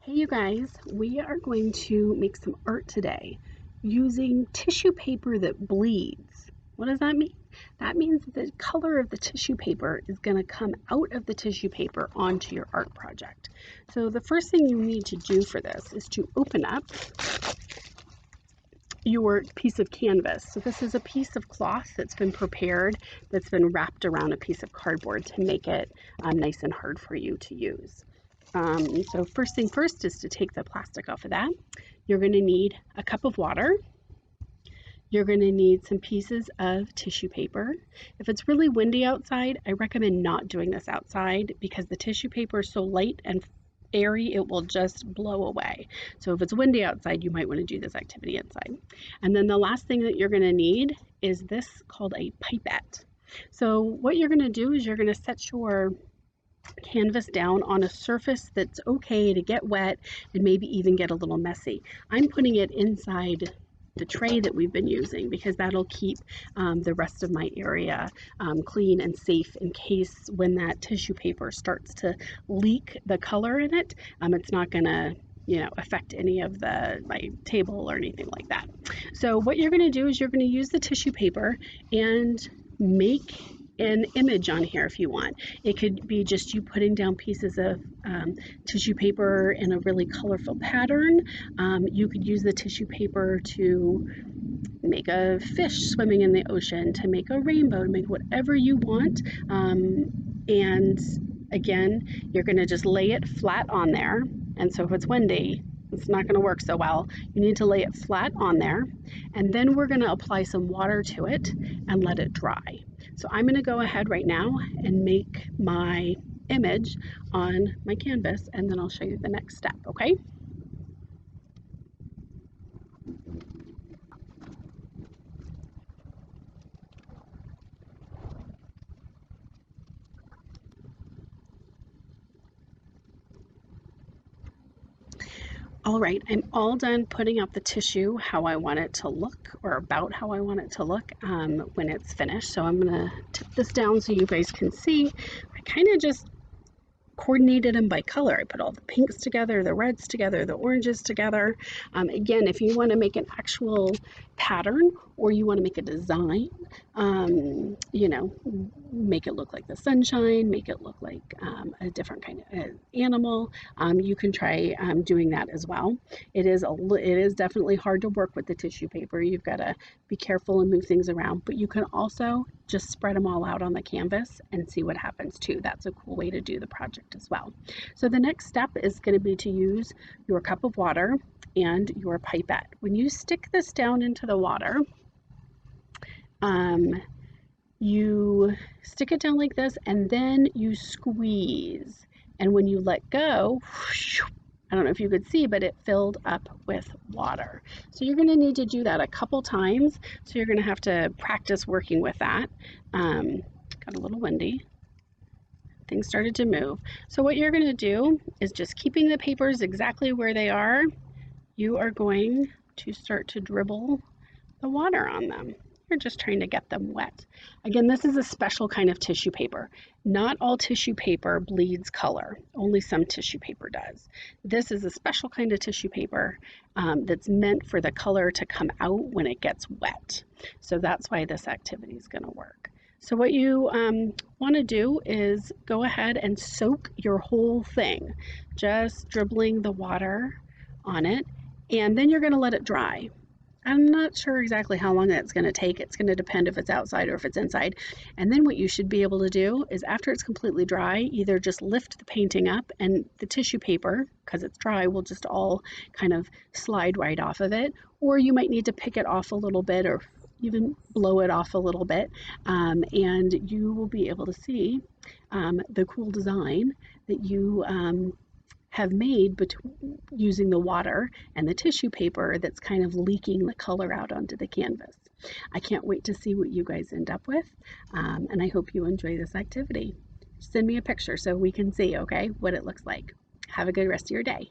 Hey you guys, we are going to make some art today using tissue paper that bleeds. What does that mean? That means the color of the tissue paper is going to come out of the tissue paper onto your art project. So the first thing you need to do for this is to open up your piece of canvas. So this is a piece of cloth that's been prepared, that's been wrapped around a piece of cardboard to make it nice and hard for you to use. So first thing first is to take the plastic off of that. You're going to need a cup of water. You're going to need some pieces of tissue paper. If it's really windy outside, I recommend not doing this outside because the tissue paper is so light and airy, it will just blow away. So if it's windy outside, you might want to do this activity inside. And then the last thing that you're going to need is this called a pipette. So what you're going to do is you're going to set your canvas down on a surface that's okay to get wet and maybe even get a little messy. I'm putting it inside the tray that we've been using because that'll keep the rest of my area clean and safe in case when that tissue paper starts to leak the color in it, it's not gonna affect any of my table or anything like that. So what you're going to do is you're going to use the tissue paper and make an image on here if you want. It could be just you putting down pieces of tissue paper in a really colorful pattern. You could use the tissue paper to make a fish swimming in the ocean, to make a rainbow, to make whatever you want. And again, you're going to just lay it flat on there. And so if it's windy, it's not going to work so well. You need to lay it flat on there, and then we're going to apply some water to it and let it dry. So I'm going to go ahead right now and make my image on my canvas, and then I'll show you the next step, okay? All right, I'm all done putting out the tissue how I want it to look, or about how I want it to look when it's finished. So I'm gonna tip this down so you guys can see. I kind of just coordinated them by color. I put all the pinks together, the reds together, the oranges together. Again, if you want to make an actual pattern or you want to make a design, make it look like the sunshine, make it look like a different kind of animal, you can try doing that as well. It is definitely hard to work with the tissue paper. You've got to be careful and move things around, but you can also just spread them all out on the canvas and see what happens too. That's a cool way to do the project as well. So the next step is going to be to use your cup of water and your pipette. When you stick this down into the water, you stick it down like this and then you squeeze. And when you let go, I don't know if you could see, but it filled up with water. So you're going to need to do that a couple times. So you're going to have to practice working with that. Got a little windy. Things started to move. So what you're going to do is just keeping the papers exactly where they are, you are going to start to dribble the water on them. You're just trying to get them wet. Again, this is a special kind of tissue paper. Not all tissue paper bleeds color. Only some tissue paper does. This is a special kind of tissue paper that's meant for the color to come out when it gets wet. So that's why this activity is going to work. So what you want to do is go ahead and soak your whole thing, just dribbling the water on it, and then you're going to let it dry. I'm not sure exactly how long that's going to take. It's going to depend if it's outside or if it's inside. And then what you should be able to do is after it's completely dry, either just lift the painting up and the tissue paper, because it's dry, will just all kind of slide right off of it. Or you might need to pick it off a little bit or even blow it off a little bit, and you will be able to see the cool design that you have made using the water and the tissue paper that's kind of leaking the color out onto the canvas. I can't wait to see what you guys end up with, and I hope you enjoy this activity. Send me a picture so we can see, okay, what it looks like. Have a good rest of your day.